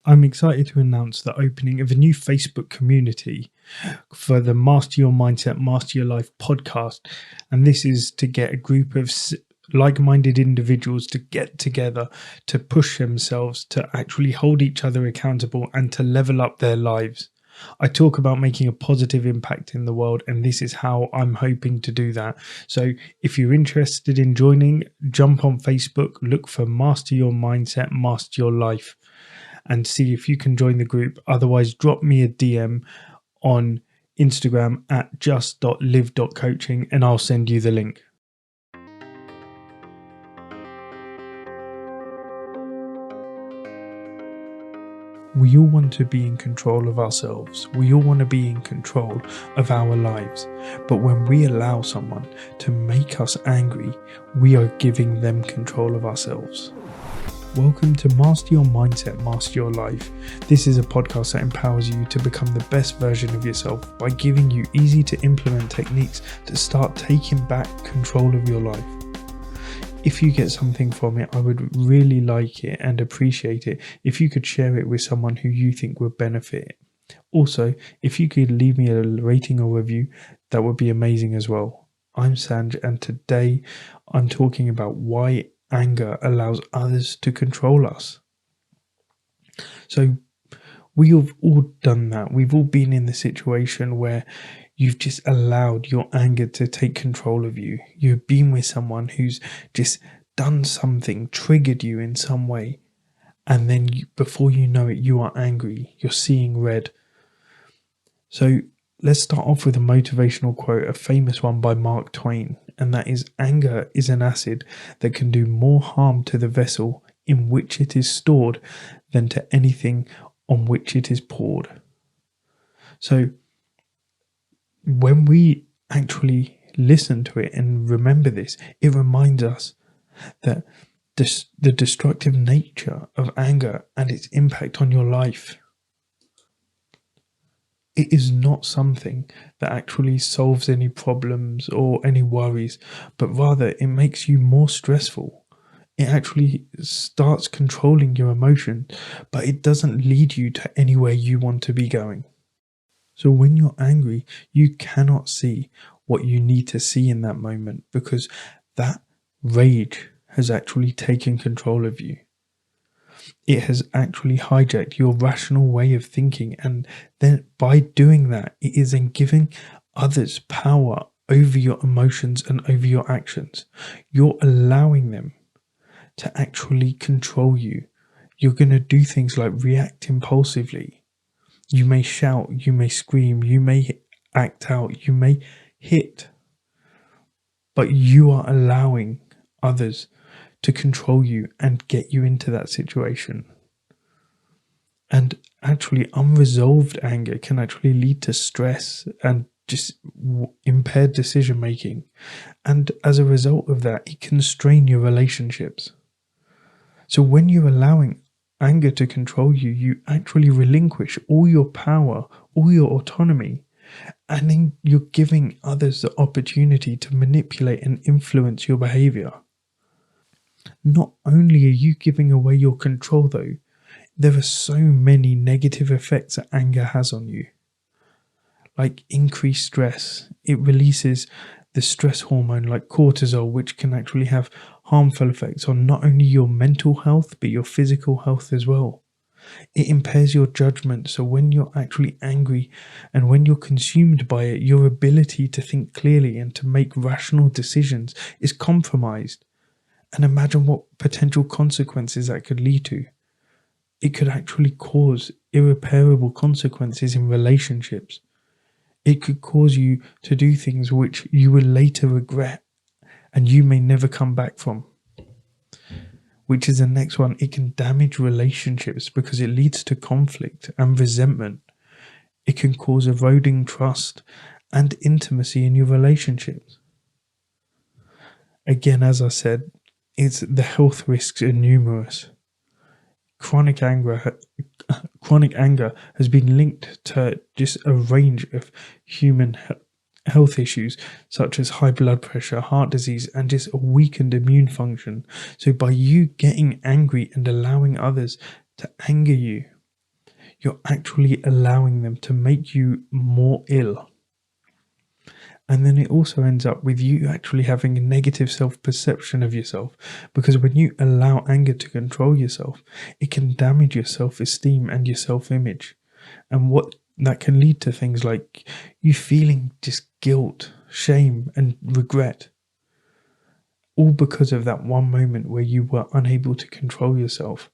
I'm excited to announce the opening of a new Facebook community for the Master Your Mindset, Master Your Life podcast. And this is to get a group of like minded individuals to get together, to push themselves, to actually hold each other accountable, and to level up their lives. I talk about making a positive impact in the world, and this is how I'm hoping to do that. So if you're interested in joining, jump on Facebook, look for Master Your Mindset, Master Your Life, and see if you can join the group. Otherwise, drop me a DM on Instagram at just.live.coaching and I'll send you the link. We all want to be in control of ourselves. We all want to be in control of our lives. But when we allow someone to make us angry, we are giving them control of ourselves. Welcome to Master Your Mindset, Master Your Life. This is a podcast that empowers you to become the best version of yourself by giving you easy to implement techniques to start taking back control of your life. If you get something from it, I would really like it and appreciate it if you could share it with someone who you think would benefit. Also, if you could leave me a rating or review, that would be amazing as well. I'm Sanj, and today I'm talking about why anger allows others to control us. So we have all done that. We've all been in the situation where you've just allowed your anger to take control of you. You've been with someone who's just done something, triggered you in some way, and then before you know it, you are angry. You're seeing red. So let's start off with a motivational quote, a famous one by Mark Twain, and that is, "Anger is an acid that can do more harm to the vessel in which it is stored than to anything on which it is poured." So when we actually listen to it and remember this, it reminds us that the destructive nature of anger and its impact on your life. It is not something that actually solves any problems or any worries, but rather it makes you more stressful. It actually starts controlling your emotion, but it doesn't lead you to anywhere you want to be going. So when you're angry, you cannot see what you need to see in that moment because that rage has actually taken control of you. It has actually hijacked your rational way of thinking, and then by doing that, it is then giving others power over your emotions and over your actions. You're allowing them to actually control you. You're going to do things like react impulsively. You may shout, you may scream, you may act out, you may hit, but you are allowing others to control you and get you into that situation. And actually, unresolved anger can actually lead to stress and just impaired decision making. And as a result of that, it can strain your relationships. So when you're allowing anger to control you, you actually relinquish all your power, all your autonomy, and then you're giving others the opportunity to manipulate and influence your behavior. Not only are you giving away your control though, there are so many negative effects that anger has on you. Like increased stress, it releases the stress hormone like cortisol, which can actually have harmful effects on not only your mental health, but your physical health as well. It impairs your judgment, so when you're actually angry and when you're consumed by it, your ability to think clearly and to make rational decisions is compromised. And imagine what potential consequences that could lead to. It could actually cause irreparable consequences in relationships. It could cause you to do things which you will later regret and you may never come back from. Which is the next one. It can damage relationships because it leads to conflict and resentment. It can cause eroding trust and intimacy in your relationships. Again, as I said, the health risks are numerous. Chronic anger has been linked to just a range of human health issues such as high blood pressure, heart disease, and just a weakened immune function. So by you getting angry and allowing others to anger you, you're actually allowing them to make you more ill. And then it also ends up with you actually having a negative self-perception of yourself, because when you allow anger to control yourself, it can damage your self-esteem and your self-image. And what that can lead to things like you feeling just guilt, shame, and regret, all because of that one moment where you were unable to control yourself.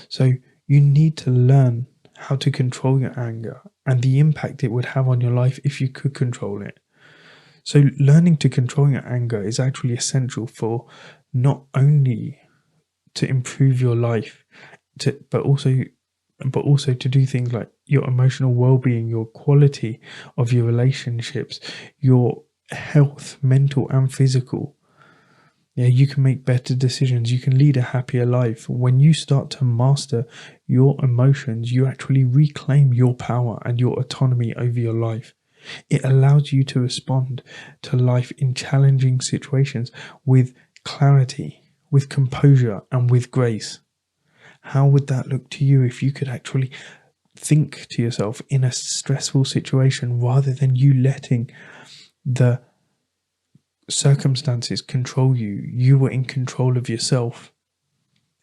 So you need to learn how to control your anger and the impact it would have on your life if you could control it. So learning to control your anger is actually essential for not only to improve your life, but also to do things like your emotional well-being, your quality of your relationships, your health, mental and physical. Yeah, you can make better decisions. You can lead a happier life. When you start to master your emotions, you actually reclaim your power and your autonomy over your life. It allows you to respond to life in challenging situations with clarity, with composure, and with grace. How would that look to you if you could actually think to yourself in a stressful situation rather than you letting the circumstances control you? You were in control of yourself.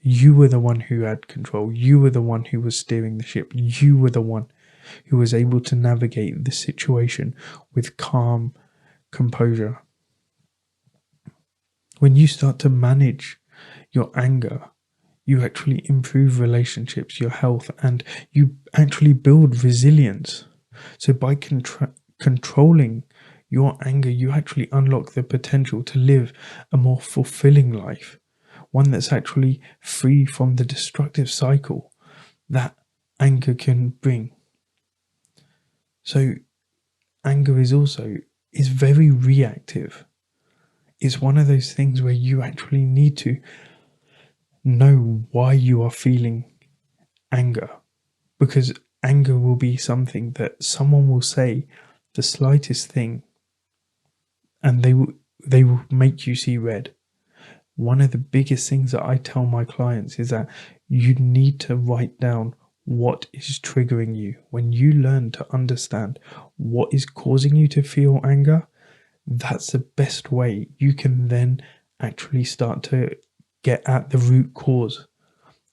You were the one who had control. You were the one who was steering the ship. You were the one who was able to navigate the situation with calm composure. When you start to manage your anger, you actually improve relationships, your health, and you actually build resilience. So by controlling your anger, you actually unlock the potential to live a more fulfilling life, one that's actually free from the destructive cycle that anger can bring. So anger is very reactive. It's one of those things where you actually need to know why you are feeling anger, because anger will be something that someone will say the slightest thing and they will make you see red. One of the biggest things that I tell my clients is that you need to write down what is triggering you. When you learn to understand what is causing you to feel anger, that's the best way you can then actually start to get at the root cause.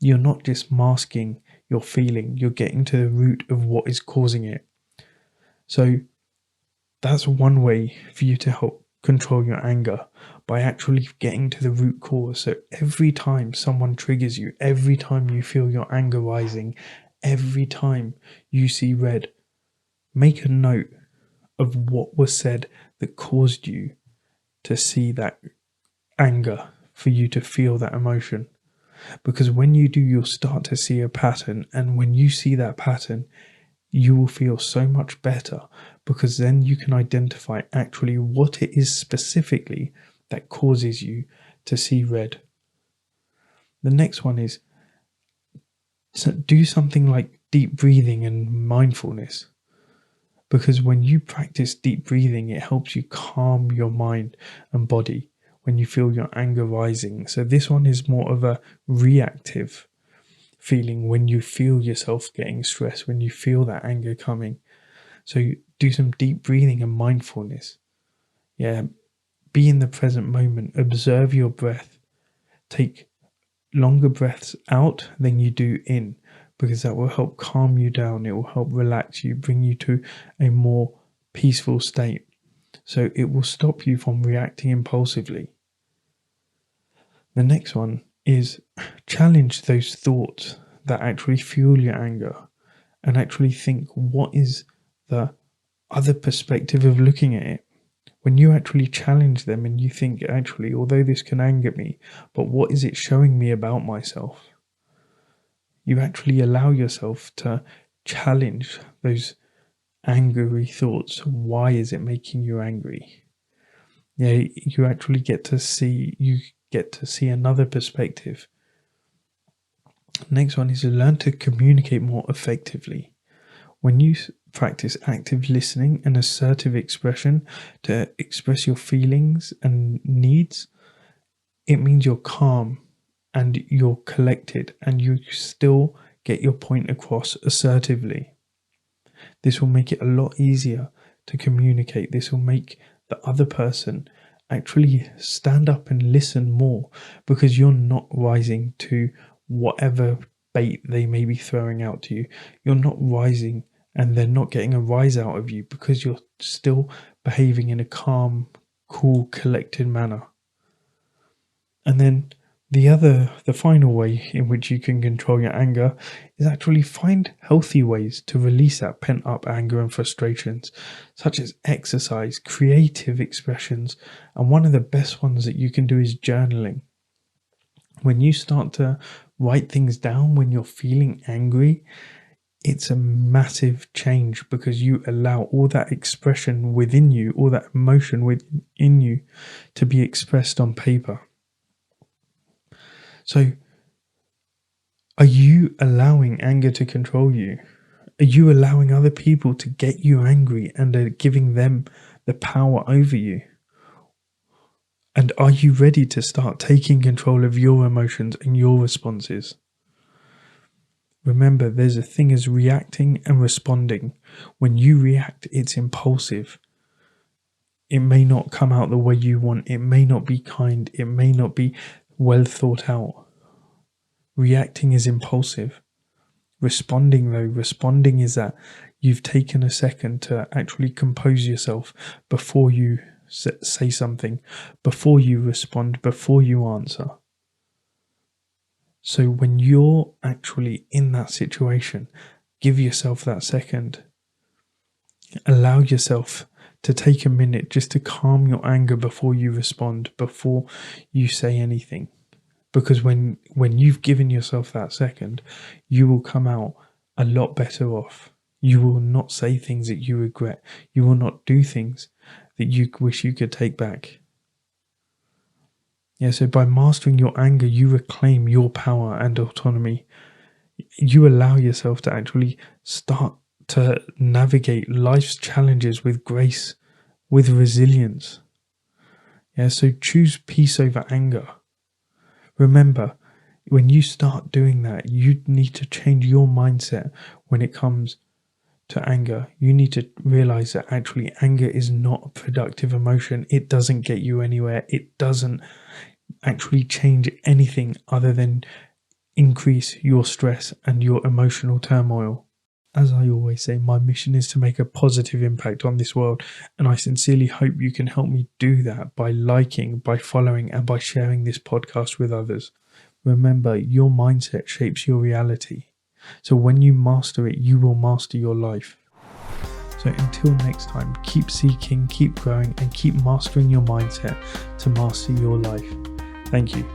You're not just masking your feeling, you're getting to the root of what is causing it. So that's one way for you to help control your anger, by actually getting to the root cause. So every time someone triggers you, every time you feel your anger rising, every time you see red, make a note of what was said that caused you to see that anger, for you to feel that emotion. Because when you do, you'll start to see a pattern, and when you see that pattern, you will feel so much better, because then you can identify actually what it is specifically that causes you to see red. The next one is to do something like deep breathing and mindfulness, because when you practice deep breathing, it helps you calm your mind and body when you feel your anger rising. So this one is more of a reactive feeling when you feel yourself getting stressed, when you feel that anger coming. So do some deep breathing and mindfulness. Yeah, be in the present moment, observe your breath, take longer breaths out than you do in, because that will help calm you down, it will help relax you, bring you to a more peaceful state. So it will stop you from reacting impulsively. The next one is challenge those thoughts that actually fuel your anger, and actually think, what is the other perspective of looking at it? When you actually challenge them and you think, actually, although this can anger me, but what is it showing me about myself? You actually allow yourself to challenge those angry thoughts. Why is it making you angry? Yeah, you actually get to see another perspective. Next one is to learn to communicate more effectively. When you practice active listening and assertive expression to express your feelings and needs, it means you're calm and you're collected, and you still get your point across assertively. This will make it a lot easier to communicate. This will make the other person actually stand up and listen more, because you're not rising to whatever bait they may be throwing out to you. You're not rising, and they're not getting a rise out of you because you're still behaving in a calm, cool, collected manner. And then the final way in which you can control your anger is actually find healthy ways to release that pent up anger and frustrations, such as exercise, creative expressions, and one of the best ones that you can do is journaling. When you start to write things down when you're feeling angry, it's a massive change, because you allow all that expression within you, all that emotion within you, to be expressed on paper. So, are you allowing anger to control you? Are you allowing other people to get you angry and are giving them the power over you? And are you ready to start taking control of your emotions and your responses? Remember, there's a thing as reacting and responding. When you react, it's impulsive. It may not come out the way you want. It may not be kind. It may not be well thought out. Reacting is impulsive. Responding is that you've taken a second to actually compose yourself before you say something, before you respond, before you answer. So when you're actually in that situation, give yourself that second. Allow yourself to take a minute just to calm your anger before you respond, before you say anything. Because when you've given yourself that second, you will come out a lot better off. You will not say things that you regret. You will not do things that you wish you could take back. Yeah, so by mastering your anger, you reclaim your power and autonomy. You allow yourself to actually start to navigate life's challenges with grace, with resilience. Yeah, so choose peace over anger. Remember, when you start doing that, you need to change your mindset when it comes to anger. You need to realize that actually anger is not a productive emotion. It doesn't get you anywhere. It doesn't actually change anything other than increase your stress and your emotional turmoil. As I always say, my mission is to make a positive impact on this world, and I sincerely hope you can help me do that by liking, by following, and by sharing this podcast with others. Remember, your mindset shapes your reality. So when you master it, you will master your life. So until next time, keep seeking, keep growing, and keep mastering your mindset to master your life. Thank you.